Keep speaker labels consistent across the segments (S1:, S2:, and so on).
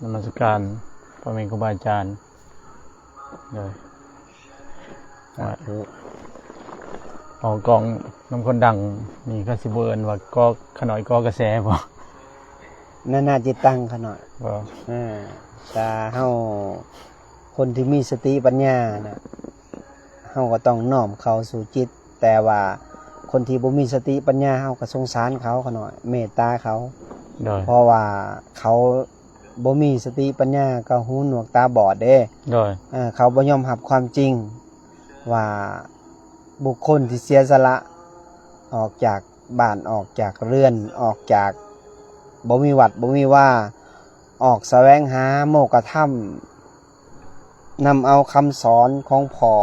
S1: นมัสการพ่อแม่ครูบาอาจารย์เลยออกกองน้ำคนดังนี่ก็สิเบิร์นว่าก็ขน่อยก็กระแสบ่
S2: น่าจิตตั้งขน่อย
S1: บ่
S2: แต่เฮาคนที่มีสติปัญญานะเฮาก็ต้องน้อมเข้าสู่จิตแต่ว่าคนที่บ่มีสติปัญญาเฮาก็สงสารเขาขน่อยเมตตาเขาเพราะว่าเขาบ่มีสติปัญญาก็หูหนวกตาบอดเด้เขาบ่ยอมรับความจริงว่าบุคคลที่เสียสละออกจากบ้านออกจากเรือนออกจากบ่มีวัดบ่มีว่าออกแสวงหาโมกธรรมนำเอาคำสอนของพ่อ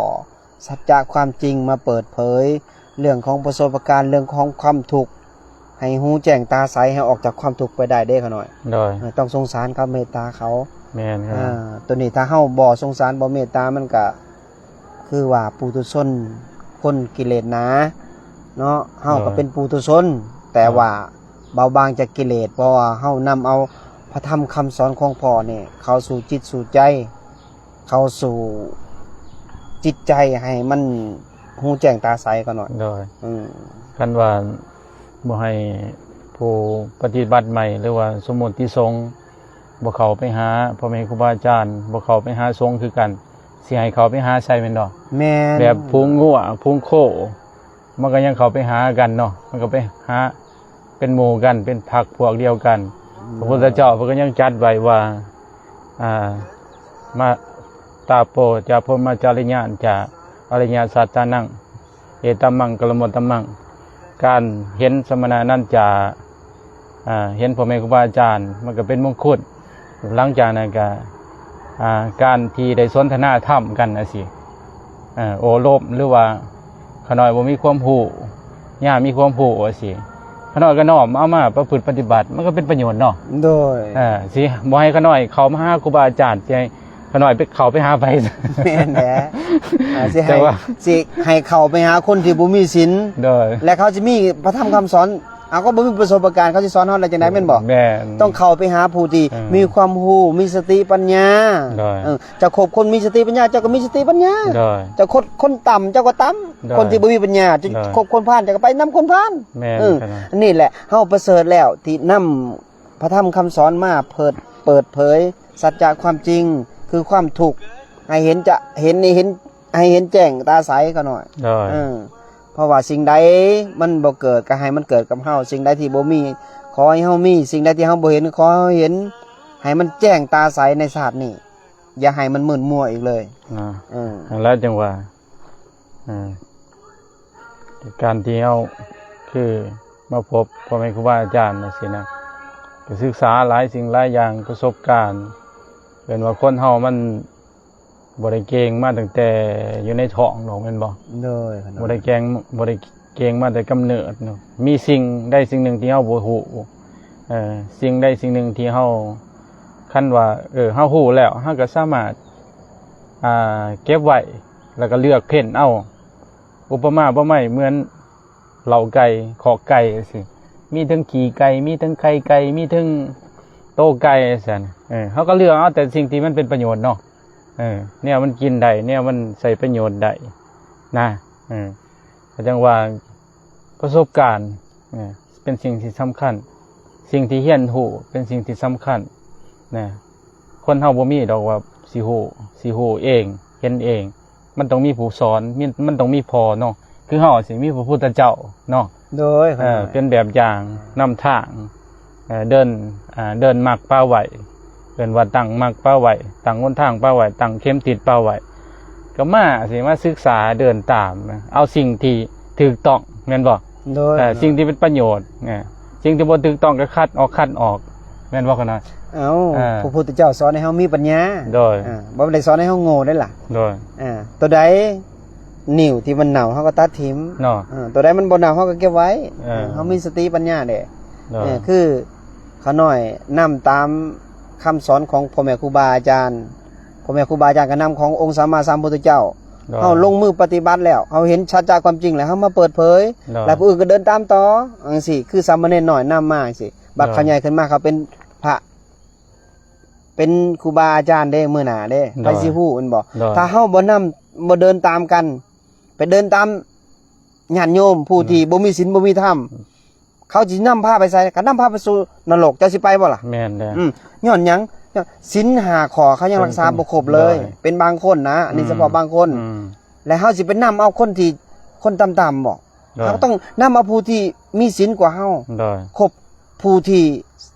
S2: สัจจะความจริงมาเปิดเผยเรื่องของประสบการณ์เรื่องของความทุกข์ให้หูแจ้งตาใสให้ออกจากความทุกข์ไปได้เด้เขาหน่อยต้องสงสารเขาเมตตาเขา
S1: แม่นครับ
S2: ตัวนี้ถ้าเฮาบ่สงสารบ่เมตตามันก็คือว่าปุถุชนคนกิเลสหนาเนาะเฮาก็เป็นปุถุชนแต่ว่าเบาบางจากกิเลสเพราะว่าเฮานำเอาพระธรรมคำสอนของพ่อเนี่ยเข้าสู่จิตสู่ใจเข้าสู่จิตใจให้มันหูแจ้งตาใสกันหน่อย
S1: คันว่าบ่ให้ผู้ปฏิบัติใหม่หรือว่าสมมุติสงฆ์บ่เข้าไปหาพ่อแม่ครูบาอาจารย์บ่เข้าไปหาสงฆ์คือกันสิให้เขาไปหาใส่แม่นดอก
S2: แม่น
S1: แบบพุงงัวพุงโคมันก็ยังเข้าไปหากันเนาะมันก็ไปหาเป็นหมู่กันเป็นพรรคพวกเดียวกันพระพุทธเจ้าเพิ่นก็ยังจัดไว้ว่ามาตาโปจะพรหมจาริญาณจะอริยสัจจานังเอตัมมังกลมุตตัมมังการเห็นสมณะนั้นจะเห็นพ่อแม่ครูบาอาจารย์มันก็เป็นมงคลหลังจากนั้นก็การที่ได้สนทนาธรรมกันนะสิโอโลภหรือว่าขน้อยบ่มีความรู้ย่ามีความรู้ว่าสิขน้อยก็น้อมเอามาประพฤติปฏิบัติมันก็เป็นประโยชน์เนาะ
S2: โดย
S1: สิบ่ให้ขน้อยเข้ามาหาครูบาอาจารย์สิให้ขน้อยไปเข้าไปหาไป
S2: แม่นแหละสิให้เข้าไปหาคนที่บ่มีศีลและเขาจะมีพระธรรมคำสอนก็บ่มีประสบการณ์เขาสิสอนเฮาได้จังได๋แม่นบ่ต้องเข้าไปหาผู้ที่มีความรู้มีสติปัญญาจะคบคนมีสติปัญญาเจ้าก็มีสติปัญญาจะคบคนต่ำเจ้าก็ต่ำคนที่บ่มีปัญญาจะคบคนพาลเจ้าก็ไปนำคนพาลนี่แหละเฮาประเสริฐแล้วที่นำพระธรรมคำสอนมาเปิดเผยสัจจะความจริงคือความทุกข์ให้เห็นจะเห็นให้เห็นแจ้งตาใสก็หน่อยเพราะว่าสิ่งใดมันบ่เกิดก็ให้มันเกิดกับเฮาสิ่งใดที่บ่มีขอให้เฮามีสิ่งใดที่เฮาบ่เห็นขอให้เฮาเห็นให้มันแจ้งตาใสในชาตินี้อย่าให้มันมึนมัวอีกเลย
S1: แล้วจังว่าการที่เฮาคือมาพบพ่อแม่ครูบาอาจารย์น่ะสินะก็ศึกษาหลายสิ่งหลายอย่างประสบการณ์เป็นว่าคนเฮามันบ่ได้เก่งมาตั้งแต่อยู่ในท้องดอกแม่นบ่บ่ได้เก่งมาแต่กำเนิดเนาะมีสิ่งใดสิ่งหนึ่งที่เฮาบ่ฮู้สิ่งใดสิ่งหนึ่งที่เฮาคันว่าเฮาฮู้แล้วเฮาก็สามารถเก็บไว้แล้วก็เลือกเพ่นเอาอุปมาบ่ไม่เหมือนเหล่าไก่ขอกไก่สิมีทั้งขี้ไก่มีทั้งไข่ไก่มีทั้งโตไก่ซั่นเฮาก็เลือกเอาแต่สิ่งที่มันเป็นประโยชน์เนาะเนี่ยมันกินได้เนี่ยมันใส่ประโยชน์ได้นะจังว่าประสบการณ์เป็นสิ่งที่สำคัญสิ่งที่เฮียนรู้เป็นสิ่งที่สำคัญนะคนเฮาบ่มีดอกว่าสิฮู้เองเห็นเองมันต้องมีผู้สอนมันต้องมีพอเนาะคือเฮาสิมีพระพุทธเจ้าเนาะ
S2: โดย
S1: เป็นแบบอย่างนำทางเดินมรรคป่าไว้เป็นว่าตั้งมรรคป่าไว้ตั้งหนทางป่าไว้ตั้งเข็มติดป่าไว้ก็มาสิมาศึกษาเดินตามเอาสิ่งที่ถูกต้องแม่นบ่สิ่งที่เป็นประโยชน์สิ่งที่บ่ถูกต้องก็คัดออกแม่นบ่คั่นน่ะ
S2: พระพุทธเจ้าสอนให้เฮามีปัญญาบ่ได้สอนให้เฮาโง่ได้ล่ะตัวใดนิ่วที่มันเน่าเฮาก็ตัดทิ่มตัวใดมันบ่เน่าเฮาก็เก็บไว้เฮามีสติปัญญาเด้คือขาน้อยนำตามคำสอนของพ่อแม่ครูบาอาจารย์พ่อแม่ครูบาอาจารย์ก็นำขององค์สัมมาสัมพุทธเจ้าเฮาลงมือปฏิบัติแล้วเฮาเห็นชัดจากความจริงแล้วเฮามาเปิดเผยแล้วผู้อื่นก็เดินตามต่อจังซี่คือสามเณรน้อยนำมาจังซี่บัดเขาใหญ่ขึ้นมาเขาเป็นพระ เป็นครูบาอาจารย์เด้มื้อหน้าเด้ไปสิฮู้แม่นบ่
S1: โดย
S2: ถ้าเฮาบ่นำบ่เดินตามกัน ไปเดินตามญาติโยมผู้ที่บ่มีศีลบ่มีธรรมเขาสินำพาไปไสก็นำพาไปสู่นรกเจ้าสิไปบ่ล่ะ
S1: แม่นเด้อ
S2: ย้อนหยังศีล5ข้อเขายังรักษาบ่ครบเลย
S1: ได้
S2: เป็นบางคนนะอันนี้เฉพาะบางคน
S1: อืม
S2: แล้วเฮาสิไปนำเอาคนที่คนต่ำๆบ่
S1: ได้
S2: เฮาต้องนำเอาผู้ที่มีศีลกว่าเฮา
S1: โดย
S2: ครบผู้ที่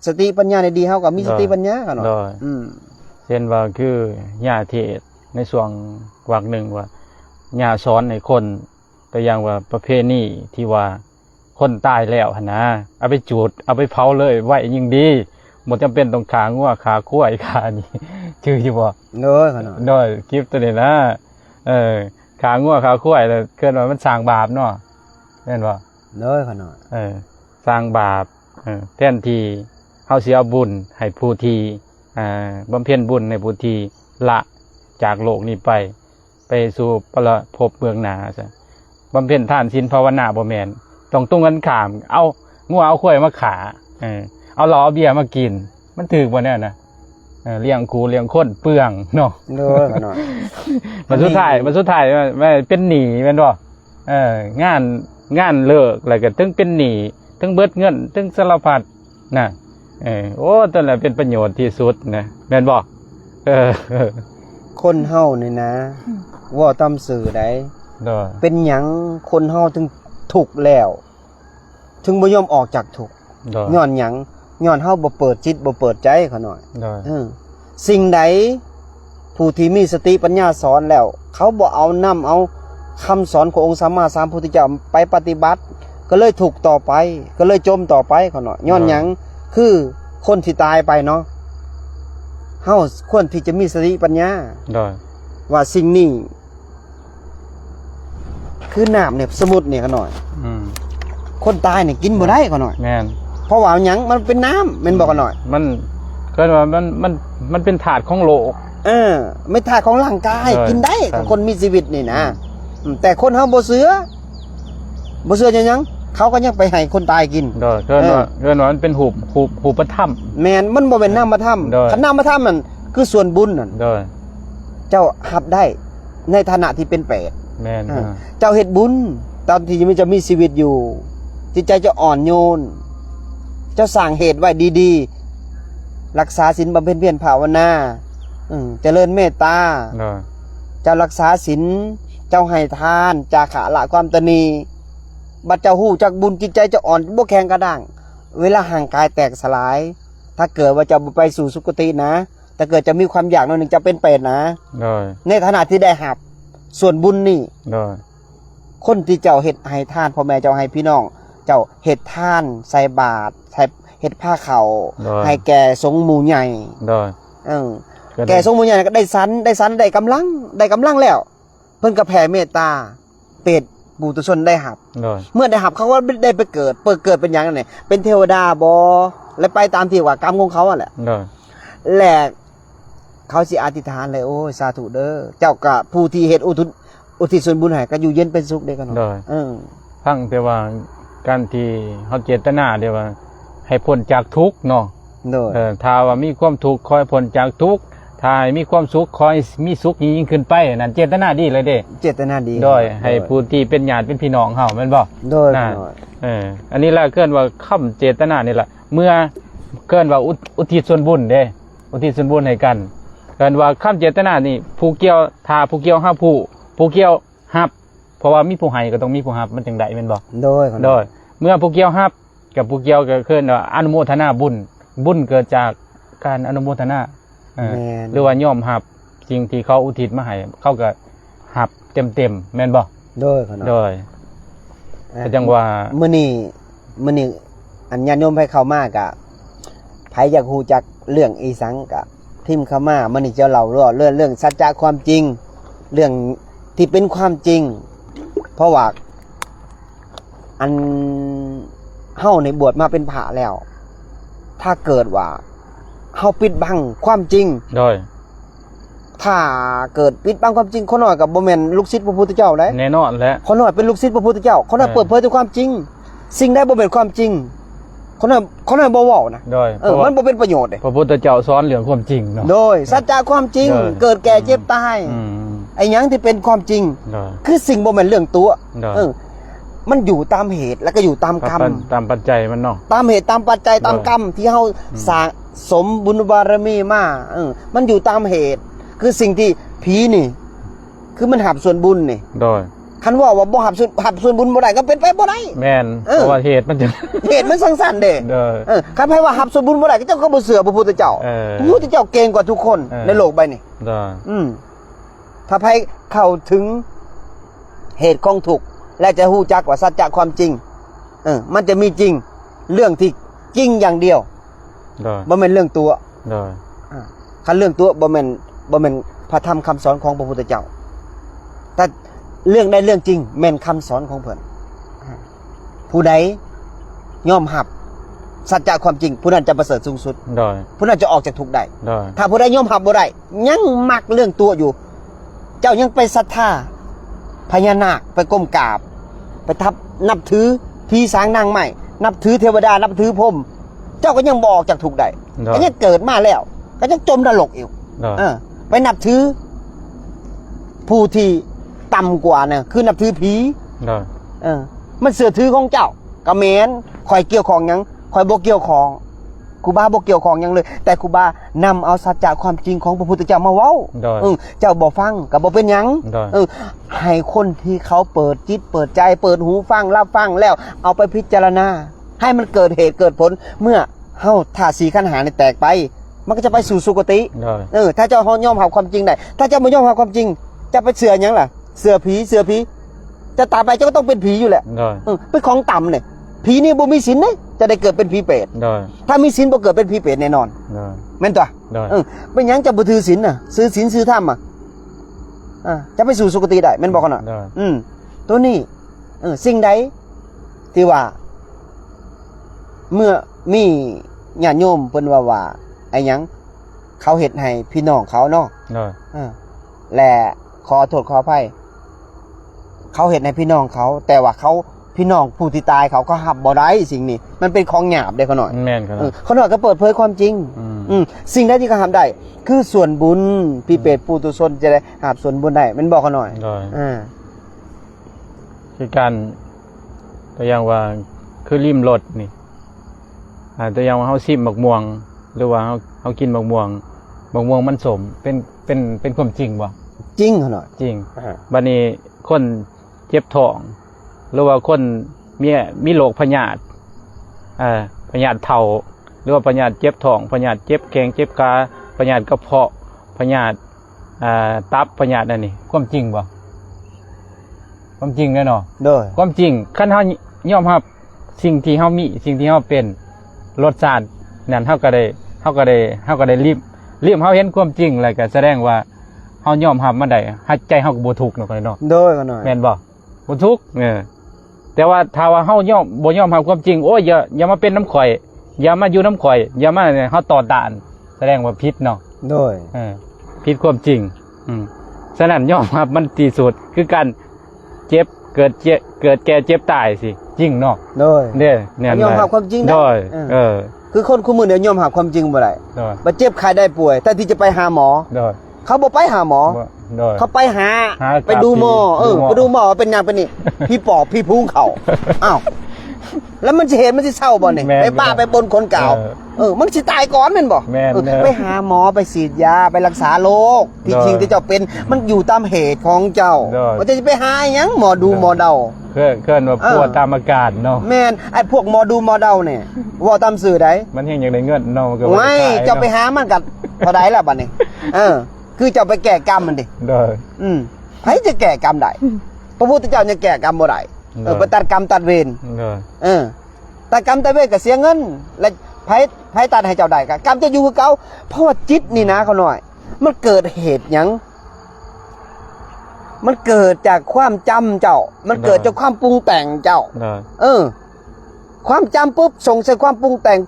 S2: สติปัญญาดีเฮาก็มีสติปัญญากันเนาะ
S1: โดย
S2: อืม
S1: เช่นว่าคือญาเทศในส่วนวรรคหนึ่งว่าญาสอนให้คนตัวอย่างว่าประเพณีที่ว่าคนตายแล้วหั่นนะเอาไปจูดเอาไปเผาเลยไว้ยิ่งดีบ่จำเป็นต้องขางัวขาควายขานี่ ชื่ออยู่บ่
S2: เด้อกันเนาะ
S1: โดยคลิปตัวนี้นะขางัวขาควายแล้วเกิดว่ามันสร้างบาปเนาะแม่นบ่
S2: เด้อกันเนาะ
S1: สร้างบาปแทนที่เฮาสิเอาบุญให้ผู้ที่บำเพ็ญบุญในผู้ที่ละจากโลกนี้ไปสู่ปรภพเบื้องหน้าซะบำเพ็ญทานศีลภาวนาบ่แม่นต้องตรงกันข้ามเอางัวเอาควายมาขาเอาเหล้าเอาเบียร์มากินมันถูกบ่แน่นะเลี้ยงกูเลี้ยงคนเปลืองเนาะ
S2: เด้อกันเนาะ
S1: มันสุดท้ายมันเป็นหนี้แม่นบ่งานเลิกแล้วก็ถึงเป็นหนี้ถึงเบิดเงินถึงสารพัดน่ะโอ้ตอนนั้นเป็นประโยชน์ที่สุดนะแม่นบ่เออ
S2: คนเฮานี่นะเว่าตามสื่อใด
S1: โดย
S2: เป็นหยังคนเฮาถึงทุกข์แล้ว ถึงบ่ยอมออกจากทุกข์
S1: โดย
S2: ย้อนหยังย้อนเฮาบ่เปิดจิตบ่เปิดใจเขาหน่อย
S1: โดย
S2: สิ่งใดผู้ที่มีสติปัญญาสอนแล้ว เขาบ่เอานำเอาคำสอนขององค์สัมมาสัมพุทธเจ้าไปปฏิบัติ ก็เลยถูกต่อไป ก็เลยจมต่อไปเขาหน่อยย้อนหยังคือคนที่ตายไปเนาะเฮาควรที่จะมีสติปัญญา
S1: โดย
S2: ว่าสิ่งนี้คือน้ำเนี่ยสมุดเนี่ยเขาหน่อย
S1: อืม
S2: คนตายเนี่ยกินบ่ได้เขาหน่อย
S1: แม่น
S2: เพราะว่าหยังมันเป็นน้ำแม่นบอกกันหน่อย
S1: มันเกิดว่ามันเป็นถาดของโลก
S2: ไม่ท่าของร่างกาย
S1: ใช่
S2: กินได้
S1: ครับ
S2: คนมีชีวิตนี่นะแต่คนเฮาบ่เสือจังหยังเขาก็ยังไปให้คนตายกิน
S1: โดยเกิดว่ามันเป็นหูประถ้ำ
S2: แม่นมันบ่เป็นนามธรรม
S1: โดย
S2: คันนามธรรมนั่นคือส่วนบุญนั่น
S1: โดย
S2: เจ้ารับได้ในฐานะที่เป็นเปรต
S1: แม่น
S2: เจ้าเฮ็ดบุญตอนที่มันจะมีชีวิตอยู่จิตใจจะอ่อนโยน เจ้าสร้างเหตุไว้ดีๆ รักษาศีลบำเพ็ญเพียรภาวนาเจริญเมตตา
S1: โดย
S2: เจ้ารักษาศีลเจ้าให้ทานจาขะละความตนีบัดเจ้าฮู้จักบุญจิตใจจะอ่อนบ่แข็งกระด้างเวลาห่างกายแตกสลาย ถ้าเกิดว่าเจะไปสู่สุคตินะแต่เกิดจะมีความอยากหน่อยหนึงจะเป็นเปรตนะ
S1: โดย
S2: ในฐานะที่ได้หับ ส่วนบุญนี่
S1: โดย
S2: คนที่เจ้าเฮ็ดให้ทานพ่อแม่เจ้าให้พี่น้อง เจ้าเฮ็ดทานใส่บาตรใส่เฮ็ดผ้าขาว
S1: โดย
S2: ให้แก่สงฆ์หมู่ใหญ่
S1: โดย
S2: เออแก่สงฆ์หมู่ใหญ่ก็ได้สันได้กำลังแล้ว เพิ่นก็แผ่เมตตาเปรตบุตุชนได้หับ
S1: โดย
S2: เมื่อได้หับเขาก็ได้ไปเกิดเป็นหยังไงเป็นเทวดาบ่และไปตามที่ว่ากรรมของเขาอ่ะแหละ
S1: โดย
S2: แหละเขาสิอธิษฐานเลยโอ้ยสาธุเด้อเจ้าก็ผู้ที่เฮ็ดอุทิศส่วนบุญให้ก็อยู่เย็นเป็นสุขเด้อกันเนาะ
S1: โดย
S2: เออ
S1: ทั้งแต่ว่าการที่เฮาเจตนาเดียวว่า ให้พ้นจากทุกข์เนาะ
S2: โดย
S1: ถ้าว่ามีความทุกข์คอยพ้นจากทุกข์ถ้าให้มีความสุขคอยมีสุขยิ่งขึ้นไปนั่นเจตนาดีเลยเด้
S2: เจตนาดี
S1: โดยให้ผู้ที่เป็นญาติเป็นพี่น้องเฮาแม่นบ่
S2: โดย
S1: น่ะ
S2: หน่อย
S1: อันนี้แหละเกินว่าคำเจตนานี่แหละเมื่อเกินว่าอุทิศส่วนบุญเด้อุทิศส่วนบุญให้กันเกินว่าคำเจตนานี่ผู้เกี่ยวถ้าผู้เกี่ยวห้าผู้เกี่ยวฮับ เพราะว่ามีผู้ให้ก็ต้องมีผู้ฮับมันจังไดแม่นบ่
S2: โดย
S1: โดยเมื่อผู้เกี่ยวฮับกับผู้เกี่ยวก็คือว่าอนุโมทนาบุญเกิดจากการอนุโมทนาหรือว่ายอมรับสิ่งที่เขาอุทิศมาให้เขาก็รับเต็มแม่นบ่
S2: โดยขนาด
S1: โดยก็จังว่า
S2: มื้อนี้อันญาติโยมให้เข้ามากะไผอยากฮู้จักเรื่องอีสังกะพิมพ์เข้ามามื้อนี้เจ้าเล่าเรื่องสัจจะความจริง เรื่องที่เป็นความจริง เพราะว่าอันเฮาในบวชมาเป็นพระแล้ว ถ้าเกิดว่าเฮาปิดบังความจริง
S1: โดย
S2: ถ้าเกิดปิดบังความจริงคนน้อยกับบ่แม่นลูกศิษย์พระพุทธเจ้าเด้
S1: แน่นอนแล้ว
S2: คนน้อยเป็นลูกศิษย์พระพุทธเจ้าคนน้อยเปิดเผยถึงความจริง สิ่งใดบ่เป็นความจริง คนนั้นบ่เว้านะ
S1: โดย
S2: มันบ่เป็นประโยชน์เด้
S1: พระพุทธเจ้าสอนเรื่องความจริงเนาะ
S2: โดยสัจจะความจริง
S1: โดย
S2: เกิดแก่เจ็บตาย
S1: อืม
S2: ไอ้หยังที่เป็นความจริง
S1: โดย
S2: คือสิ่งบ่แม่นเรื่องตัว
S1: โดย
S2: มันอยู่ตามเหตุแล้วก็อยู่ตามกรรม
S1: ตามปัจจัยมันเนาะ
S2: ตามเหตุตามปัจจัยตามกรรมที่เฮาสร้างสมบุญบารมีมามันอยู่ตามเหตุ คือสิ่งที่ผีนี่ คือมันหับส่วนบุญนี่
S1: โดย
S2: คันว่าบ่หับส่วนบุญบ่ได้ก็เป็นไปบ่ได้
S1: แม่นเพราะว่าเหตุมันจะ
S2: เหตุมันสั้นๆเด้
S1: โดย
S2: คันไผว่าหับส่วนบุญบ่ได้ก็เจ้าก็บ่เชื่อพระพุทธเจ้า พระพุทธเจ้าเก่งกว่าทุกคนในโลกใบนี้
S1: โดย
S2: ถ้าไผเข้าถึงเหตุของทุกข์และจะรู้จักว่าสัจจะความจริงมันจะมีจริงเรื่องที่จริงอย่างเดียว
S1: โดย
S2: บ่แม่นเรื่องตัว
S1: โดย
S2: คันเรื่องตัวบ่แม่นพระธรรมคำสอนของพระพุทธเจ้าแต่เรื่องได้เรื่องจริงแม่นคำสอนของเพิ่นผู้ใดยอมรับสัจจะความจริงผู้นั้นจะประเสริฐสูงสุด
S1: โดย
S2: ผู้นั้นจะออกจากทุกข์ได้
S1: โดย
S2: ถ้าผู้ใดยอมรับบ่ได้ยังมักเรื่องตัวอยู่ เจ้ายังไปศรัทธาพญานาคไปก้มกราบ ไปนับถือผีสางนางไม้นับถือเทวดานับถือพรหมเจ้าก็ยังบ่ออกจากทุกข์ได้
S1: โด
S2: ก็
S1: ย
S2: ยังเกิดมาแล้วก็ยังจมนรกอยู่
S1: โดย
S2: ไปนับถือผู้ที่ต่ำกว่าเนี่ยคือนับถือผี
S1: โดย
S2: มันเสือถือของเจ้าก็แม้นคอยเกี่ยวของหยังคอยบ่เกี่ยวของครูบาบ่เกี่ยวของหยังเลย แต่ครูบานำเอาสัจจะความจริงของพระพุทธเจ้ามาเว้า
S1: โดย
S2: เจ้าบ่ฟังก็บ่เป็นหยัง
S1: โดย
S2: ให้คนที่เขาเปิดจิตเปิดใจเปิดหูฟังรับฟังแล้วเอาไปพิจารณาให้มันเกิดเหตุเกิดผลเมื่อเฮาธาตุสีขันธ์หาเนี่ยแตกไป มันก็จะไปสู่สุคติ
S1: โดย
S2: ถ้าเจ้ายอมรับความจริงได้ถ้าเจ้าไม่ยอมรับความจริงจะไปเสือหยังล่ะเสือผีจะตายไปเจ้าก็ต้องเป็นผีอยู่แหละ
S1: โดย
S2: เป็นของต่ำเนี่ยผีนี่บ่มีศีลเนี่ยจะได้เกิดเป็นผีเปรต
S1: โดย
S2: ถ้ามีศีลบ่เกิดเป็นผีเปรตแน่นอน
S1: โดย
S2: แม่นตัว
S1: โดย
S2: เป็นหยังจะบ่ถือศีลน่ะซื้อศีลซื้อธรรมจะไปสู่สุคติได้แม่นบอกกันน่ะ
S1: โดย
S2: ตัวนี้สิ่งใดที่ว่า เมื่อมีญาติโยมเพิ่นว่าไอ้หยังเขาเฮ็ดให้พี่น้องเขาเนาะ
S1: โดย
S2: และขอโทษขออภัยเขาเฮ็ดให้พี่น้องเขา แต่ว่าเขาพี่น้องผู้ที่ตายเขาก็หับบ่ได้สิ่งนี้มันเป็นของหยาบเด้เขาหน่อย
S1: แม่นครับ
S2: เขาหน่อยก็เปิดเผยความจริง สิ่งใดที่เขาทำได้ คือส่วนบุญพี่เปรตปุถุชนจะได้หับส่วนบุญได้มันบอกเขาหน่อย
S1: โดยคือการตัวอย่างว่าคือริมรถนี่ตัวอย่างว่าเฮาซิมบักม่วง หรือว่าเฮากินบักม่วงมันสมเป็นความจริงบ่
S2: จริงเขาหน่อย
S1: จริงบัดนี้คนเจ็บท้อง หรือว่าคนมีโรคพยาธิพยาธิเท่าหรือว่าพยาธิเจ็บท้องพยาธิเจ็บแข้งเจ็บขาพยาธิกระเพาะพยาธิตับพยาธินั่นนี่ความจริงบ่ความจริงแน่นอน
S2: โดย
S1: ความจริงคันเฮายอมรับสิ่งที่เฮามีสิ่งที่เฮาเป็นรสชาตินั่นเฮาก็ได้รีบเฮาเห็นความจริงแล้วก็แสดงว่าเฮายอมรับมันได้หัดใจเฮาก็บ่ทุกข์เนาะเนาะ
S2: โดยเขาหน่อย
S1: แม่นบ่ทุกข์แต่ว่าถ้าว่าเฮายอมบ่ยอมรับความจริงโอ้ยอย่ามาเป็นน้ำข่อยอย่ามาอยู่น้ำข่อยอย่ามาเฮาต่อต้านแสดงว่าผิดเนาะ
S2: โดย
S1: ผิดความจริงฉะนั้นยอมรับมันที่สุดคือการเจ็บเกิดแก่เจ็บตายสิจริงเนาะ
S2: โดย
S1: เนี่ย
S2: ยอมรับความจริงได้
S1: โดย
S2: คือคนคู่มือเนี่ยยอมรับความจริงบ่ได้
S1: โดย
S2: บ่เจ็บไข้ได้ป่วยแต่ที่จะไปหาหมอ
S1: โดย
S2: เขาบ่ไปหาหมอ
S1: โดย
S2: เขาไปหา
S1: หา
S2: ไปดูหมอ
S1: ดูหมอ
S2: ไปดูหมอว่าเป็นหยังเป็นนี่ พี่ปอบพี่พุงเขา อ้าวแล้วมันจะเห็นมันสิเศร้าบ่เนี่ย
S1: แม่น
S2: ไปบ้าไปบนคนเก่ามันสิตายก่อนแม่นบ่
S1: แม่น
S2: ไปหาหมอไปฉีดยาไปรักษาโรคที่
S1: โดย
S2: จริงที่เจ้าเป็นมันอยู่ตามเหตุของเจ้า
S1: โดย
S2: ว่าจะไปหาหยังหมอดูหมอเดา
S1: เคลื่อนว่าปวดตามอาการเนาะ
S2: แม่นไอ้พวกหมอดูหมอเดาเนี่ยว่าตามสื่อใด
S1: มันเฮงอย่างได้เงินเนาะมันก็บ่
S2: ไม่
S1: ด้ขย
S2: เจ้าไปหามันกับเท่าใดล่ะบัดนี้คือเจ้าไปแก้กรรมมันดิ
S1: โดย
S2: ไผจะแก้กรรมได้พระพุทธเจ้าจะแก้กรรมบ่ได้ไปตัดกรรมตัดเวร
S1: โดย
S2: ตัดกรรมตัดเวรก็เสียเงิน และไผตัดให้เจ้าได้ก็กรรมจะอยู่กับเก่าเพราะว่าจิตนี่นะเขาหน่อย มันเกิดเหตุหยังมันเกิดจากความจำเจ้า มันเกิดจากความปรุงแต่งเจ้า
S1: โดย
S2: ความจำปุ๊บส่งเสริมความปรุงแต่ง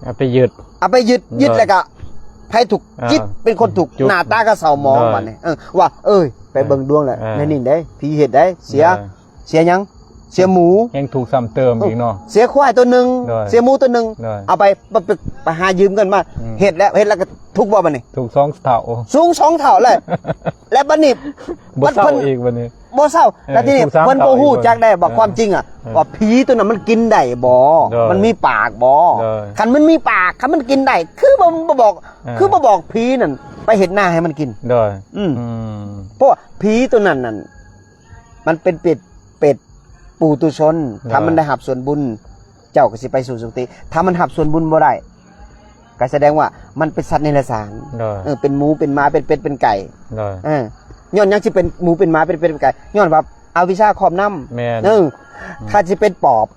S1: เอาไปยึด
S2: เอาไปยึดแล้วก็ไผถูกจิตเป็นคนถูก
S1: จุก
S2: หน้าตาก็เศร้าหมอง
S1: ได้
S2: บัดนี้ว่าไปเบิ่งดวงแหละในนี่ได้ผีเฮ็ดได้เสียหยัง เสียหมู
S1: ยังถูกซ้ำเติมอีกเนาะ
S2: เสียควายตัวหนึง
S1: ได้
S2: เสียหมูตัวหนึง
S1: ได้
S2: เอาไปหายืมกันมา
S1: อืม
S2: เฮ็ดแล้วก็ทุกบ่บัดนี้
S1: ถูก2เท่า
S2: สูง2เท่าเลย และบัดนี้
S1: บ่เศร้าอีกวันนี้
S2: บ่เศร้าแล้วทีนี้
S1: ถูกสาม
S2: เพิ่นบ่
S1: เท่า
S2: ฮู้
S1: อีก
S2: จักได้บอก
S1: เออ
S2: ความจริงอ่ะ
S1: เออ
S2: ว่าผีตัวนั้นมันกินได้บ่
S1: ได้
S2: มันมีปากบ่
S1: ได้
S2: คันมันมีปากคันมันกินได้คือบ่บอก
S1: เออ
S2: คือบ่บอกผีนั่นไปเฮ็ดหน้าให้มันกิน
S1: ได้
S2: อืม
S1: อืม
S2: เพราะว่าผีตัวนั้นนั่นมันเป็นเป็ดปูตุชน
S1: ได้
S2: ถ้ามันได้หับส่วนบุญ เจ้าก็สิไปสู่สุคติถ้ามันหับส่วนบุญบ่ได้ก็แสดงว่ามันเป็นสัตว์เนรสาร
S1: ได้
S2: เป็นหมูเป็นม้าเป็นเป็ดเป็นไก่
S1: ได้
S2: ย้อนยังสิเป็นหมูเป็นม้าเป็นเป็ดเป็นไก่ย้อนว่าเอาวิชาครอบน้ำ
S1: แม่น
S2: ข้าสิเป็นปอบ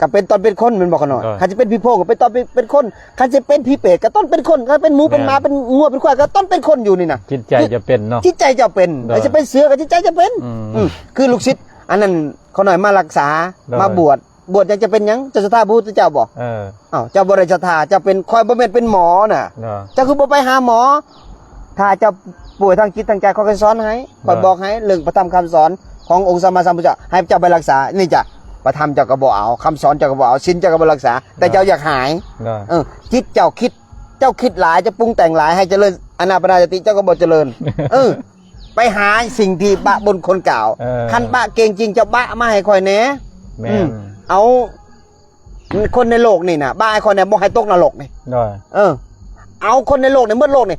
S2: ก็เป็นตอนเป็นคนมันบอกกันหน่อย
S1: ได้
S2: ข้าจะเป็นพี่โพก็เป็นตอนเป็นคนข้าจะเป็นพี่เป็ดก็ต้นเป็นคนข้าเป็นหมูเป็นม้า
S1: แม่น
S2: เป็นงัวเป็นควายก็ต้นเป็นคนอยู่นี่นะ
S1: จิตใจจะเป็นเนาะ
S2: จิตใจจะเป็น
S1: ได้
S2: ไอ้จะเป็นเสือก็จิตใจจะเป็น
S1: อืม
S2: คือลูกศิษย์อันนั้นเขาหน่อยมารักษา
S1: ได้
S2: มาบวชยังจะเป็นหยังจะศรัทธาพระพุทธเจ้าบอก
S1: เออ
S2: อ้าวเจ้าบริศรัทธาเจะเป็นคอยบ่แม่นเป็นหมอน่ะ
S1: ได้
S2: เจ้าคือบ่ไปหาหมอ ถ้าเจ้าป่วยทางจิตทางใจเขาก็สอนให้คอย
S1: ได้
S2: บอกให้เรื่องพระธรรมคำสอนขององค์สัมมาสัมพุทธเจ้าให้เจ้าไปรักษานี่จ้ะพระธรรมเจ้าก็บ่เอาคำสอนเจ้าก็บ่เอาศีลเจ้าก็บ่รักษา แต่เจ้าอยากหาย
S1: ได้
S2: จิตเจ้าคิดหลายจะปรุงแต่งหลายให้เจริญอนาปานสติเจ้าก็บ่เจริญ ไปหาสิ่งที่บะบนคนกล่าว
S1: เออ
S2: คันบะเก่งจริงจะบะมาให้คอยแหน่
S1: แม่
S2: อืม
S1: น
S2: เอาคนในโลกนี่นะบะให้คอยแหน่บ่ให้ตกนรกนี่
S1: ได้
S2: เอาคนในโลกนี่เมื่อโลกนี่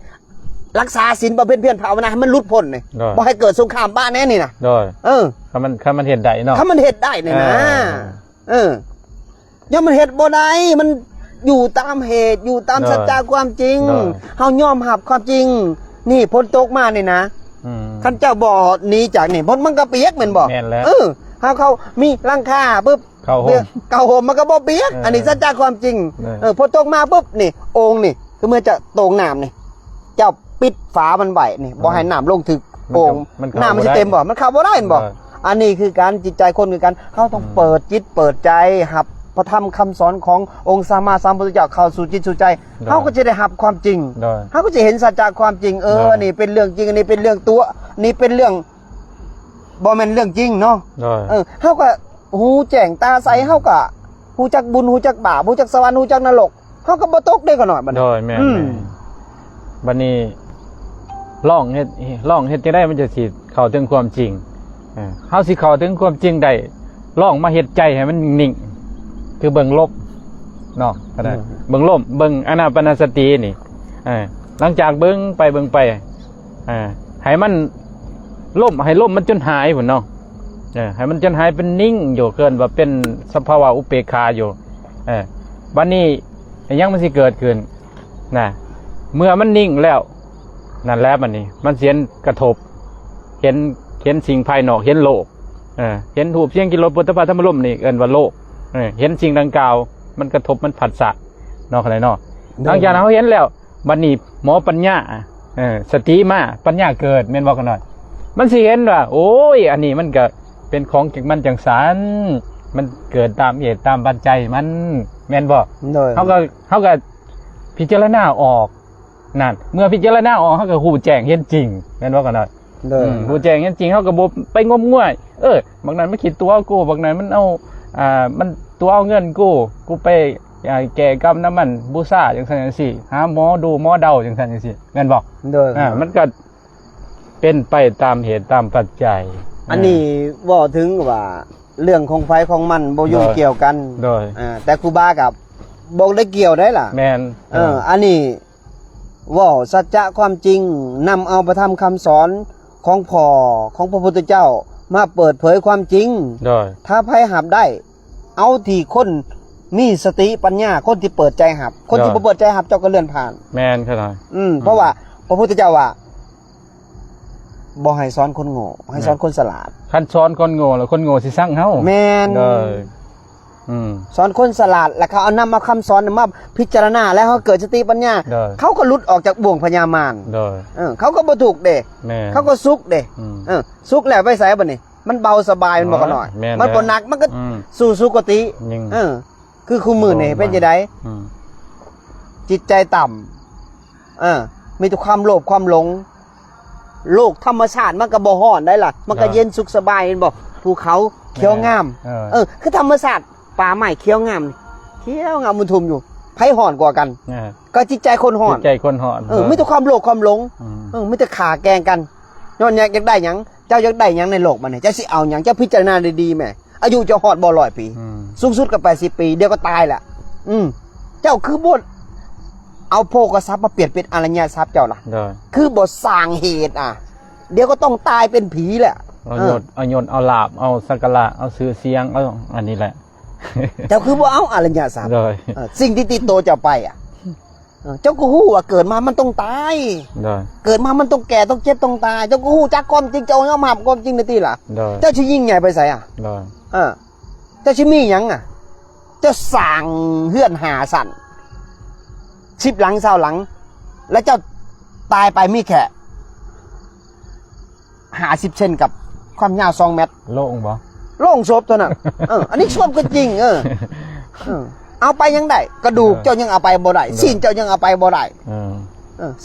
S2: รักษาศีลประเภทเพียรภาวนาให้มันหลุดพ้นนี่
S1: ได้
S2: บ่ให้เกิดสงครามบ้าแน่นี่นะ
S1: ได้
S2: เออ
S1: ถ้ามันเห็นได้เนาะ
S2: ถ้ามันเฮ็ดได้นี่นะ
S1: เออ
S2: ย่อมมันเฮ็ดบ่ได้มันอยู่ตามเหตุอยู่ตาม
S1: ได้
S2: สัจจะความจริง
S1: ได้
S2: เฮายอมรับความจริง นี่พ้นตกมานี่นะ
S1: อืม
S2: ท่านเจ้าบ่หนีจากนี่พ้นมันก็เปียกแม่นบ่
S1: แม่นแล้ว
S2: เขามีหลังคาปุ๊บ
S1: เข้าห่ม
S2: เก่าห่มมันก็บ่เปียก อันนี้สัจจะความจริง
S1: ได้
S2: พ้นตกมาปุ๊บนี่องค์นี่คือเมื่อจะตรงน้ำนี่เจ้าปิดฝามันไว้นี่บ่ให้น้ำลงถึกโป่ง
S1: มันเข้า
S2: น้ำมัน
S1: บ่
S2: จะ
S1: ได้
S2: เต็มบ่มันเข้าบ่ได้เห็นบ่
S1: ได้
S2: อันนี้คือการจิตใจคนคือกันเขาต้องเปิดจิตเปิดใจหับพระธรรมคำสอนขององค์สัมมาสัมพุทธเจ้าเข้าสู่จิตสู่ใจเขาก็จะได้หับความจริง
S1: ได้
S2: เขาก็จะเห็นสัจจะความจริง
S1: ได้
S2: อันนี้เป็นเรื่องจริงอันนี้เป็นเรื่องตัวนี่เป็นเรื่องบ่แม่นเรื่องจริงเนาะ
S1: ได้
S2: เขาก็หูแจ้งตาใสเขาก็หูจักบุญหูจักบาปหูจักสวรรค์หูจักนรกเขาก็บ่ตกได้ก็หน่อยบัดนี้
S1: ได้แม่น
S2: อืม
S1: บัดนี้ลองเฮ็ดจะได้มันจะสิเข้าถึงความจริงเฮาสิเข้าถึงความจริงได้ลองมาเฮ็ดใจให้มันนิ่งๆคือเบิ่งลบเนาะก็ได้เบิ่งลมเบิ่งอานาปานสตินี่หลังจากเบิ่งไปให้มันให้ลมมันจนหายพุ่นเนาะให้มันจนหายเป็นนิ่งอยู่เกินว่าเป็นสภาวะอุเบกขาอยู่บัดนี้ยังมันสิเกิดขึ้นนะเมื่อมันนิ่งแล้วนั่นแหละบัดนี้มันเสียนกระทบเห็นสิ่งภายนอกเห็นโลกเห็นรูปเสียงกลิ่นรสปุถะธรรมลมนี่เอิ้นว่าโลกเห็นสิ่งดังกล่าวมันกระทบมันผัสสะเนาะอะไรเนาะหลังจากนั้นเขาเห็นแล้วบัดนี้หมอปัญญาสติมาปัญญาเกิดแม่นบอกกันหน่อยมันสิเห็นว่าโอ้ยอันนี้มันก็เป็นของจากมันจังสารมันเกิดตามเหตุตามปัจจัยมันแม่นบ่
S2: โดย
S1: เขาก็พิจารณาออกนั่นเมื่อพิจารณาออกเขาก็หูแจ้งเห็นจริงแม่นบ่กันหน่อย
S2: โดย
S1: หูแจ้งเห็นจริงเขาก็บ่ไปงมงวยบางนั้นมันคิดตัวกูบางนั้นมันเอามันตัวเอาเงินกูไปแก่กรรมน้ำมันบูซ่าจังซั่นจังซี่หาหมอดูหมอเดาจังซั่นจังซี่แม่นบ่
S2: โดย
S1: มันก็เป็นไปตามเหตุตามปัจจัย
S2: อันนี้ว่าถึงว่าเรื่องของไฟของมันบ่ยุ่ง
S1: โดย
S2: เกี่ยวกัน
S1: โดย
S2: แต่ครูบากับบอกได้เกี่ยวได้ล่ะ
S1: แม่น
S2: อันนี้ว่าสัจจะความจริงนำเอาประธรรมคำสอนของพ่อของพระพุทธเจ้ามาเปิดเผยความจริง
S1: โดย
S2: ถ้าไพ่หับได้ เอาที่คนมีสติปัญญาคนที่เปิดใจหับ คนที่
S1: ได้
S2: บ่เปิดใจหับเจ้าก็เลื่อนผ่าน
S1: แม่นขนาด
S2: เพราะว่าพระพุทธเจ้าว่าบ่ให้สอนคนโง่ให้สอนคนฉลาด
S1: คันสอนคนโง่แล้วคนโง่สิสั่งเฮา
S2: แมน
S1: โดย
S2: สอนคนฉลาดแล้วเขาเอานำมาคำสอนมาพิจารณาแล้วเขาเกิดสติปัญญา
S1: โดย
S2: เขาก็หลุดออกจากบ่วงพญามาร
S1: โดย
S2: เขาก็บ่ถูกเด้
S1: แม่น
S2: เขาก็สุขเด้
S1: อืม
S2: สุขแล้วไปใส่บัดนี้มันเบาสบายมันบ่กันหน่อย
S1: แม่น
S2: มันบ่หนักมันก็
S1: อืม
S2: สู่สุคติ
S1: ยิ่ง
S2: คือคู่มือนี่เป็นจังได๋
S1: อืม
S2: จิตใจต่ำมีแต่ความโลภความหลงโลกธรรมชาติมันก็บ่ฮ้อนได้ล่ะ มันก็เย็นสุขสบายเห็นบ่ภูเขา เขียวงาม
S1: เออ
S2: คือธรรมศาสตร์ป่าใหม่เขียวงามเขียวงามมุนทุมอยู่ไผห่อนกว่ากัน ก็จิตใจคนห่อน
S1: จิตใจคนห่อน
S2: ไม่ต้องความโลภความหลงไม่ต้องขาแกงกันย้อนอยากได้หยังเจ้าอยากได้หยังในโลกมันเนี่ยเจ้าสิเอาหยังเจ้าพิจารณาดีๆแม่อายุจะหอดบ่100 ปีสูงสุดก็80 ปีเดี๋ยวก็ตายแหละเจ้าคือบทเอาโภคทรัพย์มาเปลี่ยนเป็นอรัญญทรัพย์เจ้าล่ะคือบทสร้างเหตุเดี๋ยวก็ต้องตายเป็นผีแหละ
S1: เอายศเอาลาบเอาสักการะเอาชื่อเสียงเอาอันนี้แหละ
S2: เจ้าคือบ่เอาอรัญญทรัพย์สิ่งที่ติดตัวเจ้าไปเจ้าก็ฮู้ว่าเกิดมามันต้องตายเกิดมามันต้องแก่ต้องเจ็บต้องตายเจ้าก็ฮู้จักความจริงเจ้าเอามาความจริงในที่ล่ะเจ้าสิยิ่งใหญ่ไปไสเจ้าสิมีหยังเจ้าสร้างเฮือนหาสั่น10 หลัง20 หลังแล้วเจ้าตายไปมีแค่50 เซนกับความยาว2 เมตร
S1: โล่งบ่
S2: โล่งศพตัวนั้นอันนี้ชอบก็จริงเอาไปยังได้กระดูกเจ้ายังเอาไปบ่ได้สิ้นเจ้ายังเอาไปบ่ได้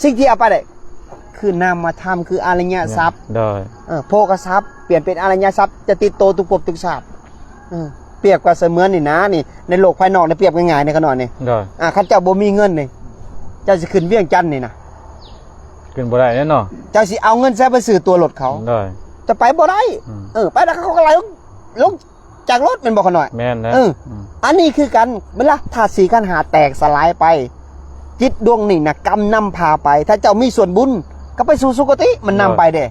S2: สิ่งที่เอาไปได้คือนามธรรมคืออริยทรัพย์โภคทรัพย์เปลี่ยนเป็นอริยทรัพย์จะติดโตทุกภพทุกชาติเปรียบกับเสมือนนี่นะนี่ในโลกภายนอกเนี่ยเปรียบง่ายๆในขนาดนี้ข้าเจ้าบ่มีเงินนี่เจ้าสิขึ้นเวียงจันทน์นี่นะ
S1: ขึ้นบ่ได้แน่นอน
S2: เจ้าสิเอาเงินใช้ไปซื้อตัวรถเขาจะไปบ่ได้ไปแล้วเขาก็ไล่ลงจากรถเป็นบ่ขน่อย
S1: แม่นนะ
S2: อันนี้คือกันเวลาธาตุ4 ขันธ์แตกสลายไปจิตดวงนี่นะกรรมนำพาไปถ้าเจ้ามีส่วนบุญก็ไปสู่สุคติมันนำไปเด้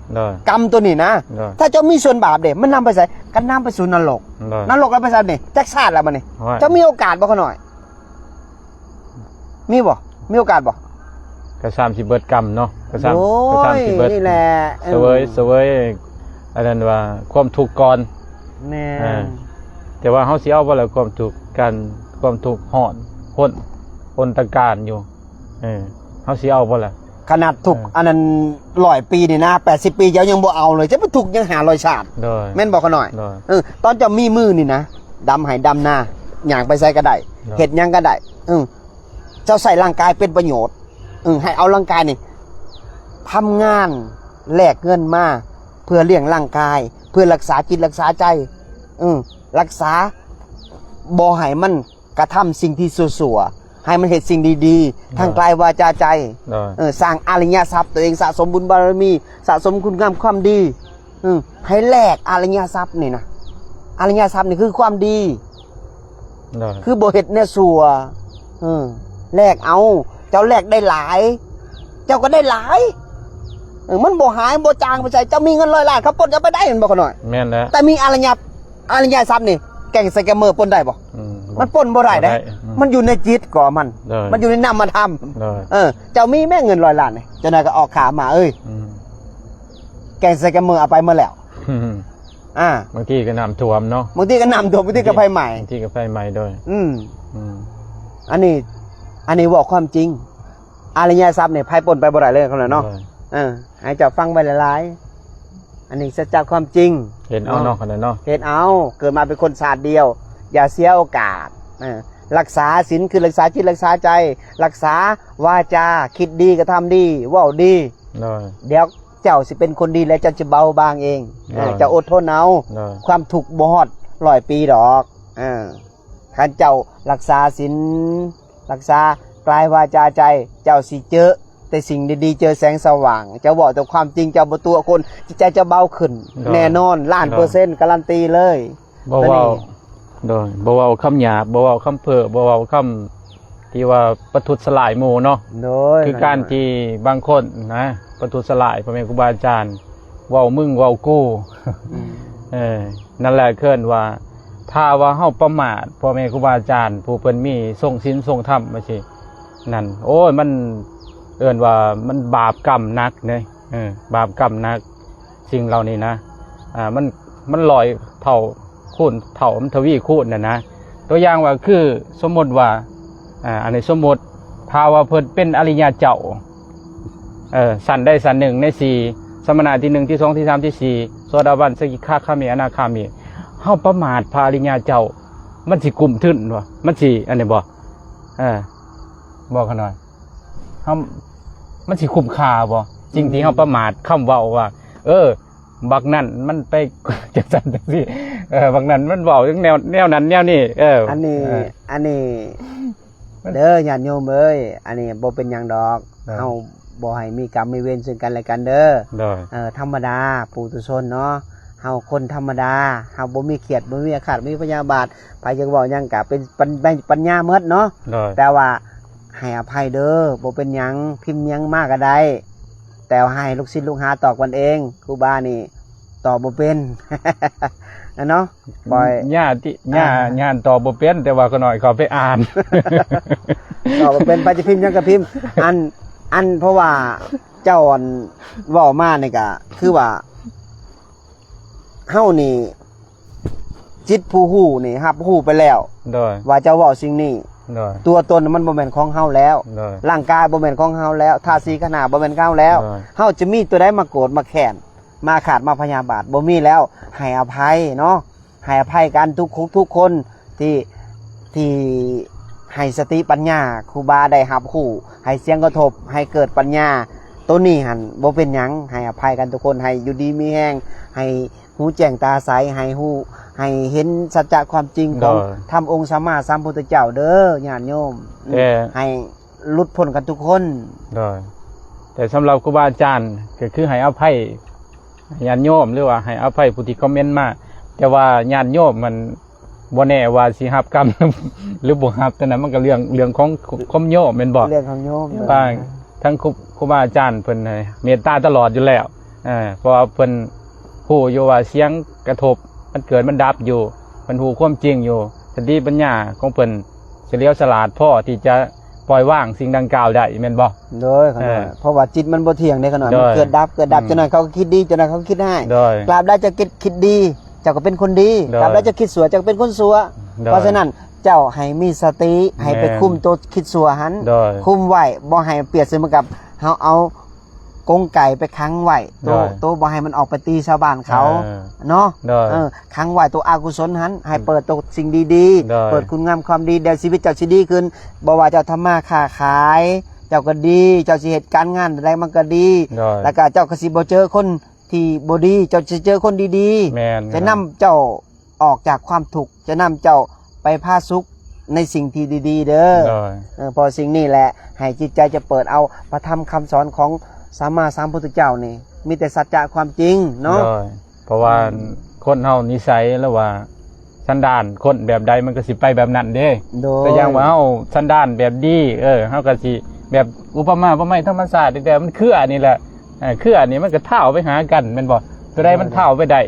S2: กรรมตัวนี้นะถ้าเจ้ามีส่วนบาปเด้มันนำไปใส่กันนำไปสู่นรกแล้วไปใส่นี่แจ็คชาติแล้วมันนี่เจ้ามีโอกาสบ่ขน่อยมีบ่มีโอกาสบ่
S1: กระซามสิเบิดกรรมเนาะกระซามสิเบิด
S2: นี่แหละ
S1: เสวยอันนั้นว่าความทุกข์ก่อน
S2: แม่
S1: แต่ว่าเฮาสิเอาบ่ล่ะความทุกข์กันความทุกข์ฮ้อนพ้นตะการอยู่เฮาสิเอาบ่ล่ะ
S2: ขนาดทุกอันนั้น100 ปีนี่นะ80 ปีเจ้ายังบ่เอาเลยจะไปทุกยังหา100 ชาติแม่นบ่ขน่อยตอนเจ้ามีมือนี่นะดำให้ดำหน้าหยังไปใส่ก็ได้เฮ็ดหยังก็ได้เจ้าใส่ร่างกายเป็นประโยชน์ให้เอาร่างกายนี่ทำงานแลกเงินมาเพื่อเลี้ยงร่างกายเพื่อรักษาจิตรักษาใจรักษาบ่ให้มันกระทำสิ่งที่ชั่วๆให้มันเฮ็ดสิ่งดีๆทางกายวาจาใจสร้างอริยทรัพย์ตัวเองสะสมบุญบารมีสะสมคุณงามความดีให้แลกอริยทรัพย์นี่นะอริยทรัพย์นี่คือความดีคือบ่เฮ็ดแนวชั่วแลกเอาเจ้าแลกได้หลายเจ้าก็ได้หลายมันบ่หายบ่จางไปใส่เจ้ามีเงิน100 ล้านเขาปล้นจะไปได้เห็นบ่ขน่อย
S1: แม่นแล้ว
S2: แต่มีอริยทรัพย์นี่แก่งใส่แกเมอร์ปล้นได้บ่มันปล้นบ่ได้มันอยู่ในจิตก่อมันอยู่ในนามธรรมเจ้ามีแม่เงิน100 ล้านนี่เจ้านายก็ออกขามาแก่งใส่แกเมอร์เอาไปเมื่อแล้ว
S1: บางทีก็น้ำท่วมเนาะ
S2: บางทีก็น้ำท่วมบางทีก็ไฟใหม่
S1: บางทีก็ไฟใหม่ด้วย
S2: อันนี้บอกความจริงอริยทรัพย์เนี่ยไพ่ปนไปบ่ได้เลยเขาเนาะให้เจ้าฟังไว้หลายๆอันนี้สัจจะความจริง
S1: เห็นเอาเนาะขนาดเนาะ
S2: เห็นเอาเกิดมาเป็นคนศาสตร์เดียวอย่าเสียโอกาสรักษาศีลคือรักษาจิตรักษาใจรักษาวาจาคิดดีกระทำดีว่าดีเดี๋ยวเจ้าสิเป็นคนดีแล้วเจ้าจะเบาบางเองจะอดทนเอาความถูกบ่ฮอด100 ปีดอกท่านเจ้ารักษาศีลรักษากายวาจาใจเจ้าสิเจอแต่สิ่งดีๆเจอแสงสว่างเจ้าบอกแต่ความจริงเจ้าบ่ตัวคนจิตใจจะเบาขึ้นแน่นอน1,000,000%การันตีเลย
S1: บ่เว้าโดยบ่เว้าคำหยาบบ่เว้าคำเพ้อบ่เว้าคำที่ว่าประทุษร้ายหมู่เนาะคือการที่บางคนนะประทุษร้ายพ่อแม่ครูบาอาจารย์เว้ามึงเว้ากูนั่นแหละเคิ้นว่าถ้าว่าเฮาประมาทพ่อแม่ครูบาอาจารย์ผู้เพิ่นมีทรงศีลทรงธรรมว่าสินั่นโอ้ยมันเอิ้นว่ามันบาปกรรมหนักเด้บาปกรรมหนักสิ่งเหล่านี้นะมันลอยเท่าคูณเท่ามันทวีคูณน่ะนะตัวอย่างว่าคือสมมติว่าอันนี้สมมติถ้าว่าเพิ่นเป็นอริยเจ้าสันได้สัน1ใน4สมณะที่1ที่2ที่3ที่4โสดาบันสกิทาคามีอนาคามีเฮาประมาทพระอริยเจ้ามันสิกุมทึ้นบ่มันสิอันนี้บ่บอกกันหน่อยมันสิคุ้มค่าบ่จริงที่เฮาประมาทคำเว้าว่าบักนั่นมันไปจังซั่นจังซี่ บางนั้นมันเว้าถึงแนวนั้นแนวนี้
S2: อันนี้
S1: เออ
S2: อันนี้เด้อญาติโยมเอ้ยอันนี้บ่เป็นหยังดอก
S1: ได้
S2: เฮาบ่ให้มีกรรมมีเวรซึ่งกันและกันเด้อ
S1: โดย
S2: ธรรมดาปุถุชนเนาะเฮาคนธรรมดาเฮาบ่มีเกียรติบ่มีอาฆาตบ่มีพยาบาทไผจะเว้าหยังก็เป็นปัญญาหมดเนาะ
S1: โดย
S2: แต่ว่าให้อภัยเด้อบ่เป็นหยังพิมพ์หยังมากก็ได้ แต่ว่าให้ลูกศิษย์ลูกหาตอบกันเองครูบานี่ตอบบ่เป็น นะเนาะปล่อย
S1: ญาติญาติตอบบ่เป็นแต่ว่าก็น้อยเขาไปอ่าน
S2: ตอบบ่เป็นไปจะพิมพ์หยังก็พิมพ์ อันเพราะว่าเจ้าอันเว้ามานี่ก็คือว่าเฮานี่จิตผู้ฮู้นี่รับฮู้ไปแล้ว
S1: โดย
S2: ว่าเจ้าเว้าสิ่งนี้
S1: โดย
S2: ตัวตนมันบ่แม่นของเฮาแล้ว
S1: โดย
S2: ร่างกายบ่แม่นของเฮาแล้วท่าสีขนาดบ่แม่นของเฮาแล้ว
S1: ใช่
S2: เฮาจะมีตัวใดมาโกรธมาแค้นมาขาดมาพยาบาทบ่มีแล้วให้อภัยเนาะให้อภัยกันทุกคนที่ให้สติปัญญาครูบาได้รับรู้ให้เสียงกระทบให้เกิดปัญญาตัวนี้หั่นบ่เป็นหยังให้อภัยกันทุกคนให้อยู่ดีมีแฮงให้หูแจ้งตาใสให้ให้เห็นสัจจะความจริงของธรรมองค์สัมมาสัมพุทธเจ้าเด้อญาติโยม
S1: แต่
S2: ให้หลุดพ้นกันทุกคน
S1: โดยแต่สำหรับครูบาอาจารย์ก็คือให้อภัยญาติโยมหรือว่าให้อภัยผู้ที่คอมเมนต์มาแต่ว่าญาติโยมมันบ่แน่ว่าสิรับกรรม หรือบ่รับแต่นั้นมันก็เรื่องของคมโยมแม่นบ่
S2: เรื่องของโยม
S1: บางทั้งครูบาอาจารย์เพิ่นให้เมตตาตลอดอยู่แล้วเพราะว่าเพิ่นฮู้อยู่ว่าเสียงกระทบมันเกิดมันดับอยู่เพิ่นฮู้ความจริงอยู่สติปัญญาของเพิ่นเฉลียวฉลาดพอที่จะปล่อยวางสิ่งดังกล่าวได้แม่นบ่
S2: โดยขนาดเพราะว่าจิตมันบ่เที่ยงได้ขนาด
S1: โด
S2: มัน
S1: ย
S2: เกิดดับจนนั้นเขาก็คิดดีจนนั้นเขาก็คิดให้
S1: โดย
S2: กราบได้จะคิดดีเจ้าก็เป็นคนดี
S1: โดย
S2: กราบได้จะคิดสัวเจ้าก็เป็นคนสัว
S1: โดย
S2: เพราะฉะนั้นเจ้าให้มีสติให้ไป
S1: แม่น
S2: คุมตัวคิดสัวหัน
S1: โดย
S2: คุมไว้บ่ให้เปรียบเสมือนกับเฮาเอากรงไก่ไปขังไว้ตัวบ่ให้มันออกไปตีชาวบ้านเขาเนาะ
S1: โดย
S2: ขังไว้ตัวอกุศลหันให้เปิดตัวสิ่งดี
S1: ได้
S2: ๆ เปิดคุณงามความดีเดี๋ยวชีวิตเจ้าสิดีขึ้นบ่ว่าเจ้าทำมาค้าขาย เจ้าก็ดีเจ้าสิเหตุการงานอะไรมันก็ดี
S1: โดย
S2: แล้วก็เจ้าก็สิบ่เจอคนที่บ่ดีเจ้าจะเจอคนดี
S1: แม่น
S2: ๆจะนำเจ้าออกจากความทุกข์จะนำเจ้าไปพาสุขในสิ่งที่ดีๆเด้อ
S1: โดย
S2: พอสิ่งนี้แหละให้จิตใจจะเปิดเอาพระธรรมคำสอนของสัมมาสัมพุทธเจ้านี่มีแต่สัจจะความจริงเนาะ
S1: โดยเพราะว่าคนเฮานิสัยแล้วว่าสันดานคนแบบใดมันก็สิไปแบบนั้นเด้
S2: โดย
S1: แต่อย่างว่าเฮาสันดานแบบดีเฮาก็สิแบบอุปมาอุปไมยธรรมศาสตร์แต่มันคืออันนี้แหละคืออันนี้มันก็เท่าไปหากันแม่นบ่ตัวใดมันเท่าไปได้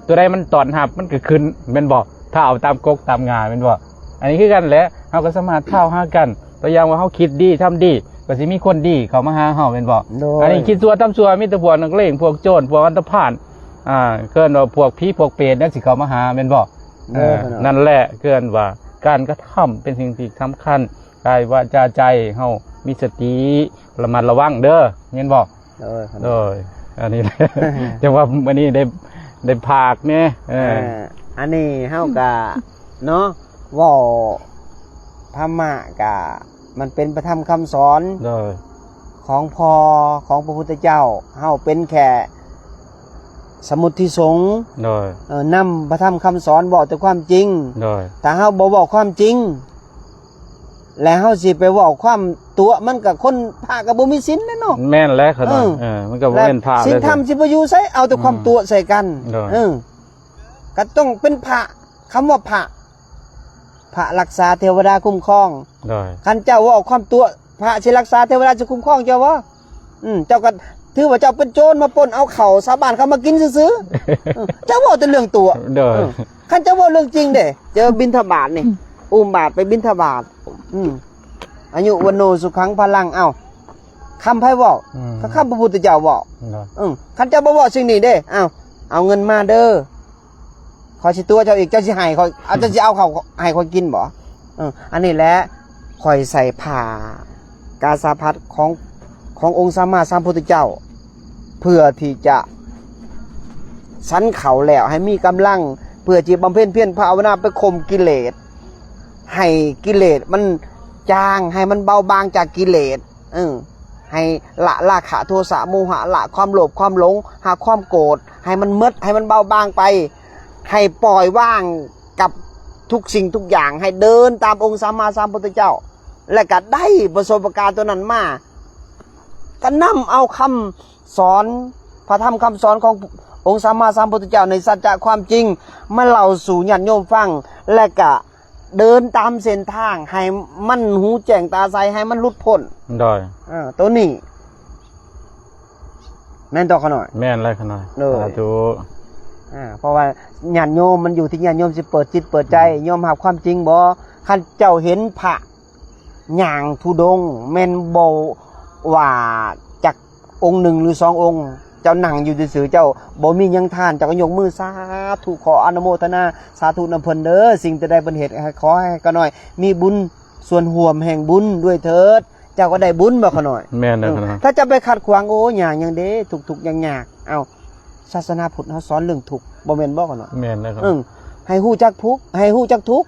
S1: ตัวใดมันตอนหับมันก็ขึ้นแม่นบ่เท่าตามกกตามงาแม่นบ่อันนี้คือกันแหละเฮาก็สามารถเท่าหากันตัวอย่างว่าเฮาคิดดีทำดีก็สิมีคนดีเข้ามาหาเฮาแม่นบ่
S2: โดย
S1: อันนี้คิดซัวทำซัวมีแต่พวกนักเลงพวกโจรพวกอันธพาลเกินว่าพวกผีพวกเปรตนั่นสิเข้ามาหาแม่นบ่
S2: โดย
S1: นั่นแหละเกินว่าการกระทำเป็นสิ่งที่สำคัญกายวาจาใจเฮามีสติระมัดระวังเด้อแม่นบ่
S2: โดย
S1: โดยอันนี้แหละ จังว่าวันนี้ได้ภาคเนี่ย
S2: อันนี้เฮาก็เนาะเว้าธรรมะก็มันเป็นพระธรรมคำสอน
S1: โดย
S2: ของของพระพุทธเจ้าเฮาเป็นแค่สมุดที่สงฆ์
S1: โดย
S2: นำพระธรรมคำสอนบอกแต่ความจริง
S1: โดย
S2: ถ้าเฮาบ่บอกความจริง แล้วเฮาสิไปเว้าความตัวมันก็คนพาก็บ่มีศีลแน่เนาะ
S1: แม่นแล้วขนาดมันก็บ่แม่นภาค
S2: ศีลธรรมสิบ่อยู่ไสเอาแต่ความตัวใส่กัน
S1: โดย
S2: ก็ต้องเป็นพระคำว่าพระรักษาเทวดาคุ้มครอง
S1: โดย
S2: คันเจ้าเว่าความตัวพระสิรักษาเทวดาจะคุ้มครองเจ้าบ่เจ้าก็ถือว่าเจ้าเป็นโจรมาปล้นเอาเข่าชาวบ้านเขามากินซื่อๆเจ้าเว้าแต่เรื่องตัว
S1: โดย
S2: คันเจ้าเว้าเรื่องจริงเด้เจอบิณฑบาตนี่อุ้มบาตรไปบิณฑบาตอายุวันโนสุขังพลังเอ้าคำไผเว้าก็คำพระพุทธเจ้าเว้าคันเจ้าบ่เว้าสิ่งนี้เด้เอาเงินมาเด้อขอสิตัวเจ้าอีกเจ้าสิให้ขอยเอาเจ้าสิเอาเขาให้ขอยกินบ่อันนี้แหละข่อยใส่ผ้ากาสาพัดขององค์สัมมาสัมพุทธเจ้า เพื่อที่จะสันเขาแล้วให้มีกำลังเพื่อจีบำเพ็ญเพียรภาวนาไปข่มกิเลสให้กิเลสมันจางให้มันเบาบางจากกิเลสให้ละราคะโทสะโมหะละความโลภความหลงหาความโกรธให้มันมดให้มันเบาบางไป ให้ปล่อยว่างกับทุกสิ่งทุกอย่างให้เดินตามองค์สัมมาสัมพุทธเจ้า และก็ได้ประสบการณ์ตัวนั้นมาก็นำเอาคำสอนพระธรรมคำสอนขององค์สัมมาสัมพุทธเจ้าในสัจจะความจริงมาเล่าสู่ญาติโยมฟังและก็เดินตามเส้นทางให้มันหูแจ้งตาใสให้มันหลุดพ้น
S1: ได้
S2: ตัวนี้แม่นต่อขน่อย
S1: แม่นอะไรขนาด
S2: เลย
S1: สาธุ
S2: เพราะว่าญาติโยมมันอยู่ที่ญาติโยมสิเปิดจิตเปิดใจยอมรับความจริงบ่คันเจ้าเห็นพระย่างธุดงค์แม่นบ่ว่าจากองค์หนึ่งหรือสององค์ เจ้านั่งอยู่ซื่อๆเจ้าบ่มีหยังทานเจ้าก็ยกมือสาธุขออนุโมทนาสาธุนำเพิ่นเด้อสิ่งที่ได้เพิ่นเฮ็ดขอให้ก็น้อยมีบุญส่วนร่วมแห่งบุญด้วยเถิดเจ้าก็ได้บุญบ่ขน่อย
S1: แม่นเลยขนาด
S2: ถ้าจะไปขัดขวางโอ้ยากยังเด้ทุกๆยากๆเอ้าศาสนาพุทธเฮาสอนเรื่องทุกข์บ่แม่นบ่ขน่อย
S1: แม่นเลยครับ
S2: ให้ฮู้จักทุกข์ให้ฮู้จักทุกข์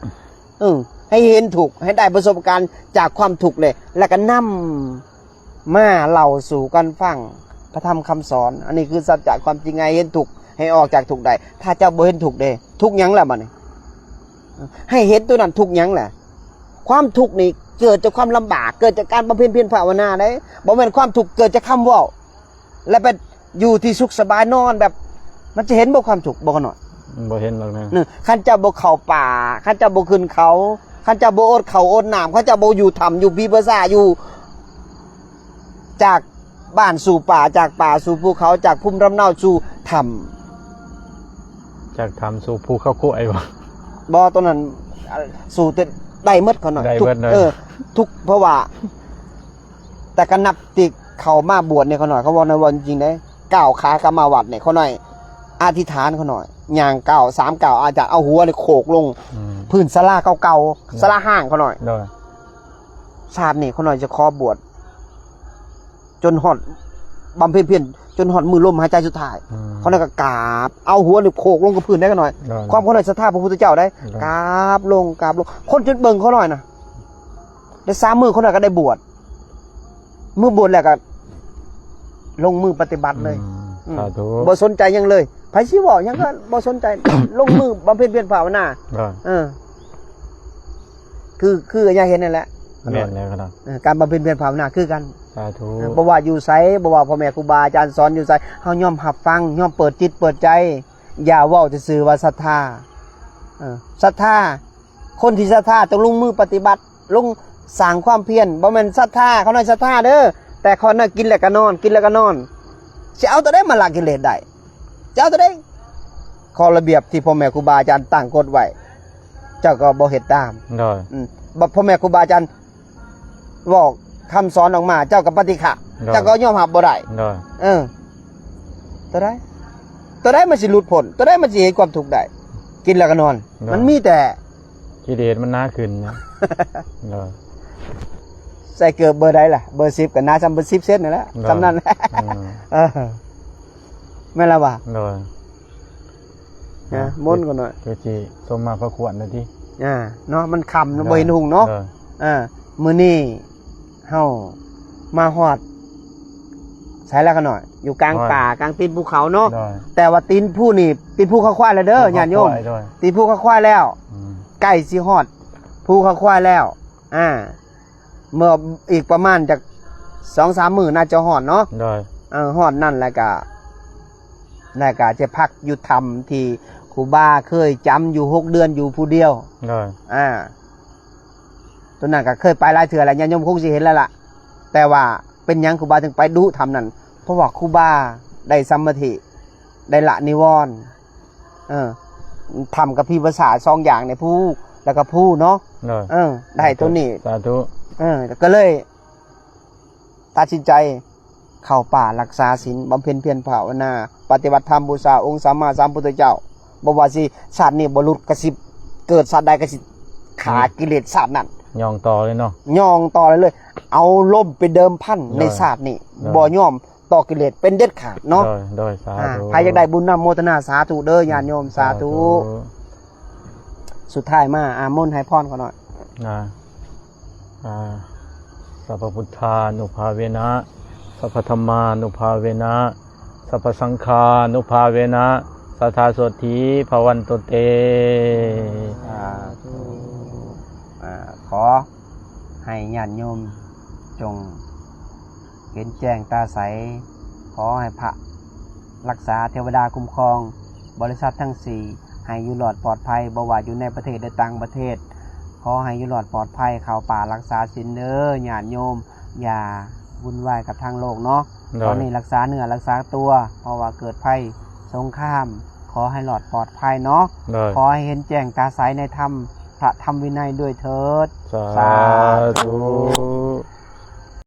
S2: ให้เห็นทุกข์ให้ได้ประสบการณ์จากความทุกข์เลยแล้วก็นำมาเล่าสู่กันฟังพระธรรมคำสอนอันนี้คือสัจจะความจริงไงเห็นทุกข์ให้ออกจากทุกข์ได้ถ้าเจ้าบ่เห็นทุกข์เด้ทุกข์หยังล่ะบัดนี้ให้เห็นตัวนั้นทุกข์หยังแหละความทุกข์นี่เกิดจากความลำบากเกิดจากการบำเพ็ญเพียรภาวนาได้บ่แม่นความทุกข์เกิดจากคำเว้าและไปอยู่ที่สุขสบายนอนแบบมันจะเห็นบ่ความทุกข์บ่กันหน่อย
S1: บ่เห็นหรอกนะ
S2: ขันเจ้าบ่เข้าป่าขันเจ้าบ่ขึ้นเขาขันเจ้าบ่อดเขาอดน้ำขันเจ้าบ่อยู่ถ้ำอยู่ปีภาษาอยู่จากบ้านสู่ป่าจากป่าสู่ภูเขาจากภูมิลำเนาสู่ถ้ำ
S1: จากทำสู่ภูเขาคู่ไอ้บ่
S2: บ่ตอนนั้นสู่แต่ได้หมดเขาหน่อย
S1: ได้
S2: ทุก
S1: เบิดเลย
S2: ทุกเพราะว่า แต่ก็นับติเขามาบวชเนี่ยเขาหน่อยเขาว่าในวันจริงๆได้ก้าวขากลับมาวัดเนี่ยเขาหน่อยอธิษฐานเขาหน่อยย่างก้าว3ก้าวอาจจะเอาหัวเนี่ยโขกลง พื้นศาลาเก่าๆศาลาห้างเขาหน่อย
S1: ได้
S2: ชาตินี่เขาหน่อยจะขอบวชจนหอดบำเพ็ญเพียรจนหอดมือลมหายใจสุดท้ายเขาหน่อยก็กราบเอาหัวเนี่ยโขกลงกับพื้นได้กันหน่อย
S1: ได้
S2: ความเขาหน่อยศรัทธาพระพุทธเจ้าได้กราบลงคนจนเบิ่งเขาหน่อยนะได้3 มื้อเขาหน่อยก็ได้บวชมือบวชแล้วก็ลงมือปฏิบัติเลย
S1: สาธุ
S2: บ่สนใจหยังเลยไผสิเว้าหยังก็บ่สนใจ ลงมือบำเพ็ญเพียรภาวนา
S1: ได้
S2: คืออย่าเห็นนั่นแหละ
S1: แม่นเลยขนาด
S2: การบำเพ็ญเพียรภาวนาคือกัน
S1: สาธุ
S2: บ่ว่าอยู่ไสบ่ว่าพ่อแม่ครูบาอาจารย์สอนอยู่ไสเฮายอมรับฟังยอมเปิดจิตเปิดใจ อย่าเว้าซื่อๆว่าศรัทธาศรัทธาคนที่ศรัทธาต้องลงมือปฏิบัติลงสร้างความเพียรบ่แม่นศรัทธาเขาน้อยศรัทธาเด้อแต่เขาน่ะกินแล้วก็นอนกินแล้วก็นอนสิเอาตัวใดมาละกิเลสได้จะเอาตัวใดข้อระเบียบที่พ่อแม่ครูบาอาจารย์ตั้งกฎไว้เจ้าก็บ่เฮ็ดตาม
S1: ได้
S2: พ่อแม่ครูบาอาจารย์บอกคำสอนออกมาเจ้าก็ปฏิฆะเจ้าก็ยอมรับบ่ได้
S1: ได้
S2: ตัวใดมันสิหลุดพ้นตัวใดมันสิเห็นความทุกข์ได้กินแล้วก็นอน มันมีแต่
S1: กิเลสมันน่าขึ้นนะได้
S2: ใส่เกือบเบอร์ใดล่ะเบอร์10ก็น่าจำเบอร์10เซนนั่นแหละจำนั้นแหละแม่นล่ะว่า
S1: ได้
S2: มนต์ก่อนหน่อย
S1: คือสิสมมาพระควรนะที่
S2: เนาะมันค่ำบ่เห็นหุงเนาะมื้อนี้เฮามาฮอดใช้แล้วกันหน่อย อยู่กลางป่ากลางตีนภูเขาเนาะ
S1: ได้
S2: แต่ว่าตีนผู้นี่ตีนภูเขาควายแล้วเด้อญาติโยม
S1: ได้
S2: ตีนภูเขาควายแล้วใกล้สิฮอดภูเขาควายแล้วเมื่ออีกประมาณจาก 2-3 มื้อน่าจะฮอดเนาะ
S1: ได้
S2: ฮอดนั่นแล้วก็จะพักอยู่ธรรมที่ครูบาเคยจำอยู่6 เดือนอยู่ผู้เดียว
S1: ได้
S2: ตัวนั้นก็เคยไปหลายเทื่อแล้วญาติโยมคงสิเห็นแล้วล่ะแต่ว่าเป็นหยังครูบาถึงไปดุทำนั่นเพราะว่าครูบาได้สัมมาธิได้ละนิวรณ์ทำกับพี่ภาษา2 อย่างในผู้แล้วก็ผู้เนาะ
S1: ได้
S2: ได้ตัวนี้
S1: สาธุ
S2: ก็เลยตัดสินใจเข้าป่ารักษาศีลบำเพ็ญเพียรภาวนาปฏิบัติธรรมบูชาองค์สัมมาสัมพุทธเจ้าบ่ว่าสิชาตินี้บ่หลุดกระสิบเกิดชาติใดกระสิขากิเลสชาตินั้น
S1: ย่องต่อเลยเนาะ
S2: ย่องต่อเลยเอาล่มไปเดิมพันในศาสตร์นี่บ่ยอมต่อกิเลสเป็นเด็ดขาดเนาะ
S1: ได้สาธุ
S2: ใครอยากได้บุญนำโมทนาสาธุเด้อญาติโยมสาธุสุดท้ายมาอามนต์ให้พรเขาหน่อย
S1: สัพพพุทธานุภาเวนะสัพพธรรมานุภาเวนะสัพพสังฆานุภาเวนะ สัทธาโสธีภวันตุเต
S2: สาธุขอให้ญาติโยมจงเห็นแจ้งตาใสขอให้พระรักษาเทวดาคุ้มครองบริษัททั้งสี่ให้อยู่หลอดปลอดภัยบ่ว่าอยู่ในประเทศหรือต่างประเทศขอให้อยู่หลอดปลอดภัยเข้าป่ารักษาศีลเด้อญาติโยมอย่าวุ่นวายกับทางโลกเนาะตอนนี้รักษาเนื้อรักษาตัวเพราะว่าเกิดภัยสงครามขอให้หลอดปลอดภัยเนาะขอให้เห็นแจ้งตาใสในธรรมพระธรรมวินัยด้วยเถิด
S1: สาธุ